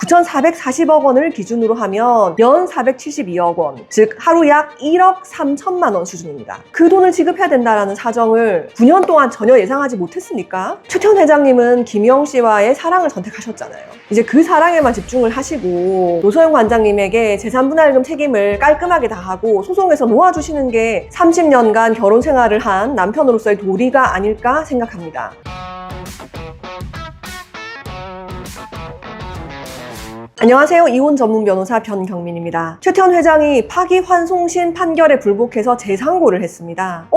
9,440억 원을 기준으로 하면 연 472억 원, 즉 하루 약 1억 3천만 원 수준입니다. 그 돈을 지급해야 된다는 사정을 9년 동안 전혀 예상하지 못했습니까? 최태원 회장님은 김영 씨와의 사랑을 선택하셨잖아요. 이제 그 사랑에만 집중을 하시고 노소영 관장님에게 재산분할금 책임을 깔끔하게 다하고 소송에서 놓아주시는 게 30년간 결혼 생활을 한 남편으로서의 도리가 아닐까 생각합니다. 안녕하세요. 이혼 전문 변호사 변경민입니다. 최태원 회장이 파기환송심 판결에 불복해서 재상고를 했습니다.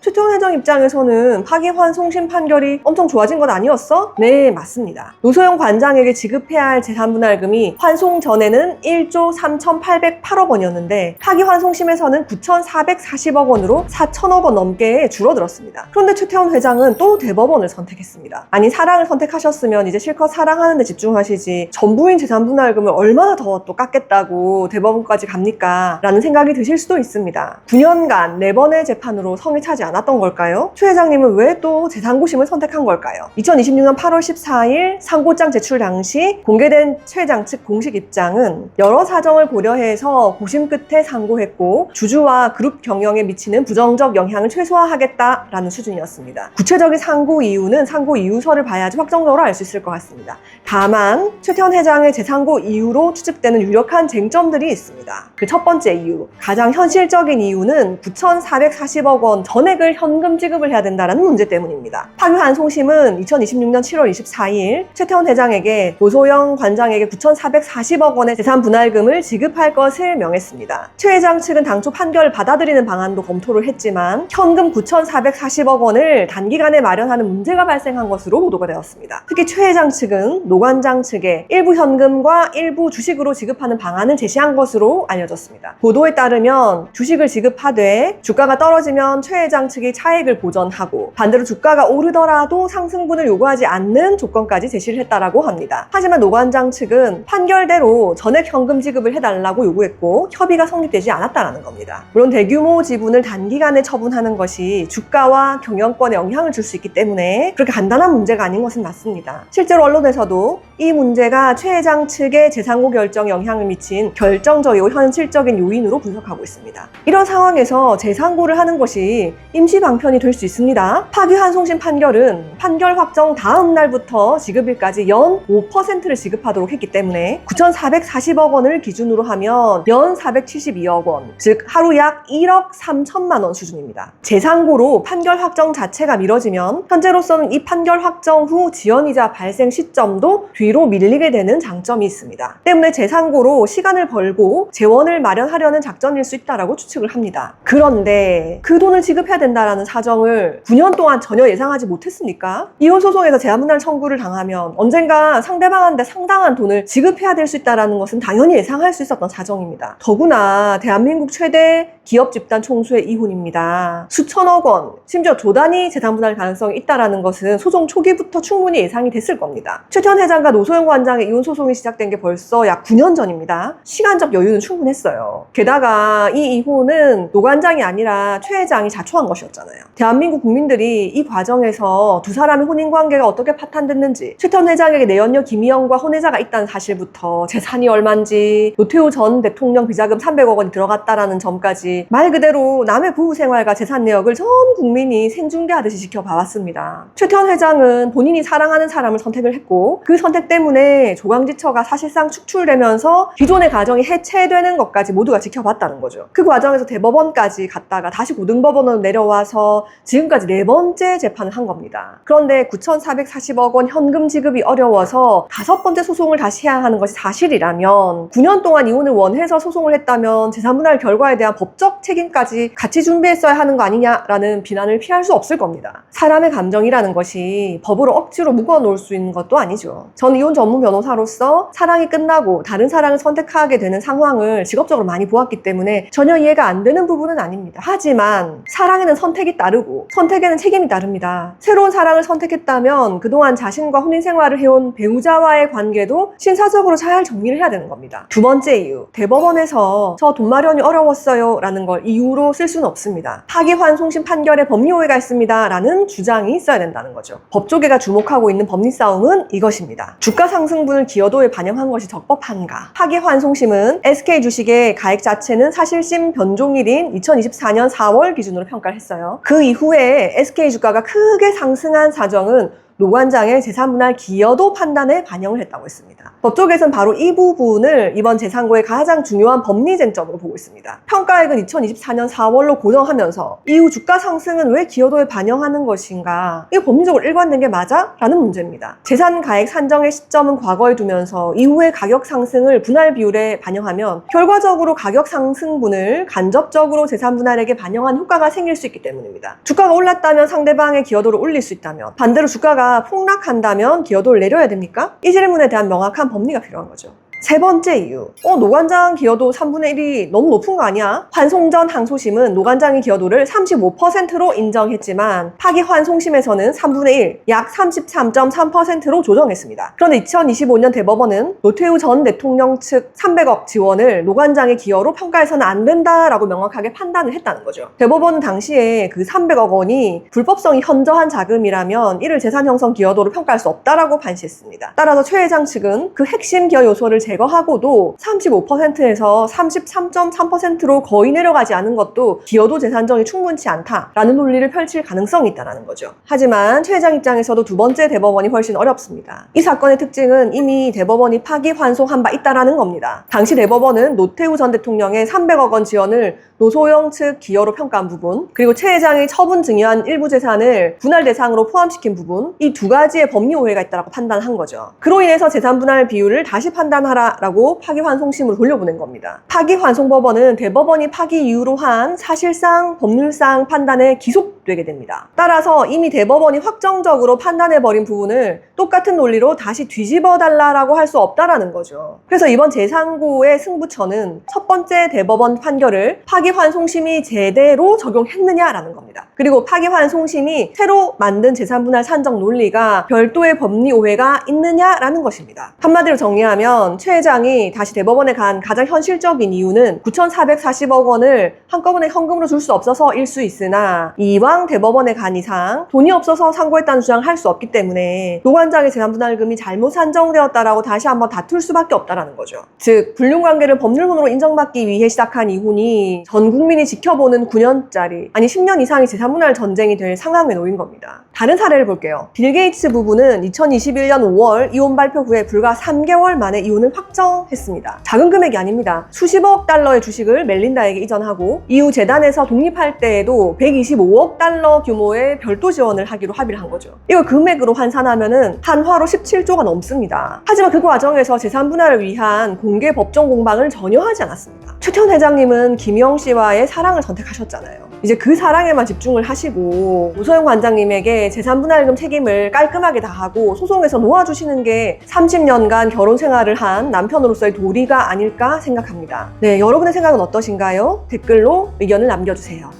최태원 회장 입장에서는 파기환송심 판결이 엄청 좋아진 건 아니었어? 네, 맞습니다. 노소영 관장에게 지급해야 할 재산분할금이 환송 전에는 1조 3,808억 원이었는데 파기환송심에서는 9,440억 원으로 4천억 원 넘게 줄어들었습니다. 그런데 최태원 회장은 또 대법원을 선택했습니다. 아니, 사랑을 선택하셨으면 이제 실컷 사랑하는 데 집중하시지 전부인 재산분할금을 얼마나 더 또 깎겠다고 대법원까지 갑니까? 라는 생각이 드실 수도 있습니다. 9년간 4번의 재판으로 성이 차지 않았던 걸까요? 최 회장님은 왜 또 재상고심을 선택한 걸까요? 2026년 8월 14일 상고장 제출 당시 공개된 최 회장 측 공식 입장은 여러 사정을 고려해서 고심 끝에 상고했고 주주와 그룹 경영에 미치는 부정적 영향을 최소화하겠다라는 수준이었습니다. 구체적인 상고 이유는 상고 이유서를 봐야지 확정적으로 알 수 있을 것 같습니다. 다만 최태원 회장의 재상고 이유로 추측되는 유력한 쟁점들이 있습니다. 그 첫 번째 이유, 가장 현실적인 이유는 9,440억 원 전액을 현금 지급을 해야 된다는 문제 때문입니다. 파기환송심은 2026년 7월 24일 최태원 회장에게 노소영 관장에게 9,440억 원의 재산분할금을 지급할 것을 명했습니다. 최 회장 측은 당초 판결을 받아들이는 방안도 검토를 했지만 현금 9,440억 원을 단기간에 마련하는 문제가 발생한 것으로 보도가 되었습니다. 특히 최 회장 측은 노 관장 측에 일부 현금과 일부 주식으로 지급하는 방안을 제시한 것으로 알려졌습니다. 보도에 따르면 주식을 지급하되 주가가 떨어지면 최 회장 측이 차익을 보전하고 반대로 주가가 오르더라도 상승분을 요구하지 않는 조건까지 제시를 했다라고 합니다. 하지만 노 관장 측은 판결대로 전액 현금 지급을 해달라고 요구했고 협의가 성립되지 않았다는 겁니다. 물론 대규모 지분을 단기간에 처분하는 것이 주가와 경영권에 영향을 줄 수 있기 때문에 그렇게 간단한 문제가 아닌 것은 맞습니다. 실제로 언론에서도 이 문제가 최 회장 측의 재상고 결정에 영향을 미친 결정적이고 현실적인 요인으로 분석하고 있습니다. 이런 상황에서 재상고를 하는 것이 임시 방편이 될 수 있습니다. 파기환송심 판결은 판결 확정 다음 날부터 지급일까지 연 5%를 지급하도록 했기 때문에 9,440억 원을 기준으로 하면 연 472억 원, 즉 하루 약 1억 3천만 원 수준입니다. 재상고로 판결 확정 자체가 미뤄지면 현재로서는 이 판결 확정 후 지연이자 발생 시점도 뒤로 밀리게 되는 장점이 있습니다. 때문에 재상고로 시간을 벌고 재원을 마련하려는 작전일 수 있다고 추측을 합니다. 그런데 그 돈을 지급해야 된다는 사정을 9년 동안 전혀 예상하지 못했습니까? 이혼소송에서 재산분할 청구를 당하면 언젠가 상대방한테 상당한 돈을 지급해야 될 수 있다는 것은 당연히 예상할 수 있었던 사정입니다. 더구나 대한민국 최대 기업 집단 총수의 이혼입니다. 수천억 원, 심지어 조 단위 재산분할 가능성이 있다는 것은 소송 초기부터 충분히 예상이 됐을 겁니다. 최태원 회장과 노소영 관장의 이혼 소송이 시작된 게 벌써 약 9년 전입니다. 시간적 여유는 충분했어요. 게다가 이 이혼은 노 관장이 아니라 최 회장이 자초한 것이었잖아요. 대한민국 국민들이 이 과정에서 두 사람의 혼인관계가 어떻게 파탄됐는지, 최태원 회장에게 내연녀 김희영과 혼외자가 있다는 사실부터 재산이 얼마인지, 노태우 전 대통령 비자금 300억 원이 들어갔다라는 점까지 말 그대로 남의 부부 생활과 재산 내역을 전 국민이 생중계하듯이 지켜봐왔습니다. 최태원 회장은 본인이 사랑하는 사람을 선택을 했고 그 선택 때문에 조강지처가 사실상 축출되면서 기존의 가정이 해체되는 것까지 모두가 지켜봤다는 거죠. 그 과정에서 대법원까지 갔다가 다시 고등법원으로 내려와서 지금까지 4번째 재판을 한 겁니다. 그런데 9,440억 원 현금 지급이 어려워서 5번째 소송을 다시 해야 하는 것이 사실이라면 9년 동안 이혼을 원해서 소송을 했다면 재산분할 결과에 대한 법적 책임까지 같이 준비했어야 하는 거 아니냐라는 비난을 피할 수 없을 겁니다. 사람의 감정이라는 것이 법으로 억지로 묶어놓을 수 있는 것도 아니죠. 저는 이혼 전문 변호사로서 사랑이 끝나고 다른 사랑을 선택하게 되는 상황을 직업적으로 많이 보았기 때문에 전혀 이해가 안 되는 부분은 아닙니다. 하지만 사랑에는 선택이 따르고 선택에는 책임이 따릅니다. 새로운 사랑을 선택했다면 그동안 자신과 혼인 생활을 해온 배우자와의 관계도 신사적으로 잘 정리를 해야 되는 겁니다. 두 번째 이유, 대법원에서 저 돈 마련이 어려웠어요 된다는 걸 이유로 쓸 수는 없습니다. 파기환송심 판결에 법리 오해가 있습니다 라는 주장이 있어야 된다는 거죠. 법조계가 주목하고 있는 법리 싸움은 이것입니다. 주가 상승분을 기여도에 반영한 것이 적법한가? 파기환송심은 SK 주식의 가액 자체는 사실심 변종일인 2024년 4월 기준으로 평가를 했어요. 그 이후에 SK 주가가 크게 상승한 사정은 노관장의 재산분할 기여도 판단에 반영을 했다고 했습니다. 법조계에서는 바로 이 부분을 이번 재상고의 가장 중요한 법리 쟁점으로 보고 있습니다. 평가액은 2024년 4월로 고정하면서 이후 주가 상승은 왜 기여도에 반영하는 것인가? 이게 법리적으로 일관된 게 맞아? 라는 문제입니다. 재산 가액 산정의 시점은 과거에 두면서 이후의 가격 상승을 분할 비율에 반영하면 결과적으로 가격 상승분을 간접적으로 재산 분할액에 반영한 효과가 생길 수 있기 때문입니다. 주가가 올랐다면 상대방의 기여도를 올릴 수 있다면, 반대로 주가가 폭락한다면 기여도를 내려야 됩니까? 이 질문에 대한 명확한 법리가 필요한 거죠. 세 번째 이유. 노관장 기여도 3분의 1이 너무 높은 거 아니야? 환송 전 항소심은 노관장의 기여도를 35%로 인정했지만 파기환송심에서는 3분의 1, 약 33.3%로 조정했습니다. 그런데 2025년 대법원은 노태우 전 대통령 측 300억 지원을 노관장의 기여로 평가해서는 안 된다라고 명확하게 판단을 했다는 거죠. 대법원은 당시에 그 300억 원이 불법성이 현저한 자금이라면 이를 재산형성 기여도로 평가할 수 없다라고 판시했습니다. 따라서 최 회장 측은 그 핵심 기여 요소를 제거하고도 35%에서 33.3%로 거의 내려가지 않은 것도 기여도 재산정이 충분치 않다라는 논리를 펼칠 가능성이 있다는 거죠. 하지만 최 회장 입장에서도 두 번째 대법원이 훨씬 어렵습니다. 이 사건의 특징은 이미 대법원이 파기환송한 바 있다는 겁니다. 당시 대법원은 노태우 전 대통령의 300억 원 지원을 노소영 측 기여로 평가한 부분, 그리고 최 회장의 처분 증여한 일부 재산을 분할 대상으로 포함시킨 부분, 이 두 가지의 법리 오해가 있다고 판단한 거죠. 그로 인해서 재산 분할 비율을 다시 판단하라라고 파기환송심으로 돌려보낸 겁니다. 파기환송법원은 대법원이 파기 이유로 한 사실상 법률상 판단에 기속되게 됩니다. 따라서 이미 대법원이 확정적으로 판단해버린 부분을 똑같은 논리로 다시 뒤집어달라고 할 수 없다라는 거죠. 그래서 이번 재상고의 승부처는 첫 번째 대법원 판결을 파기환송심이 제대로 적용했느냐라는 겁니다. 그리고 파기환송심이 새로 만든 재산분할 산정 논리가 별도의 법리 오해가 있느냐라는 것입니다. 한마디로 정리하면 최 회장이 다시 대법원에 간 가장 현실적인 이유는 9,440억 원을 한꺼번에 현금으로 줄 수 없어서일 수 있으나 이왕 대법원에 간 이상 돈이 없어서 상고했다는 주장을 할 수 없기 때문에 노관장의 재산분할금이 잘못 산정되었다라고 다시 한번 다툴 수밖에 없다라는 거죠. 즉 불륜관계를 법률혼으로 인정받기 위해 시작한 이혼이 전 국민이 지켜보는 9년짜리 아니 10년 이상의 재산분할 전쟁이 될 상황에 놓인 겁니다. 다른 사례를 볼게요. 빌 게이츠 부부는 2021년 5월 이혼 발표 후에 불과 3개월 만에 이혼을 확정했습니다. 작은 금액이 아닙니다. 수십억 달러의 주식을 멜린다에게 이전하고 이후 재단에서 독립할 때에도 125억 달러 규모의 별도 지원을 하기로 합의를 한 거죠. 이걸 금액으로 환산하면은 한화로 17조가 넘습니다. 하지만 그 과정에서 재산 분할을 위한 공개 법정 공방을 전혀 하지 않았습니다. 최태원 회장님은 김영 씨와의 사랑을 선택하셨잖아요. 이제 그 사랑에만 집중을 하시고 노소영 관장님에게 재산분할금 책임을 깔끔하게 다하고 소송에서 놓아주시는 게 30년간 결혼 생활을 한 남편으로서의 도리가 아닐까 생각합니다. 네, 여러분의 생각은 어떠신가요? 댓글로 의견을 남겨주세요.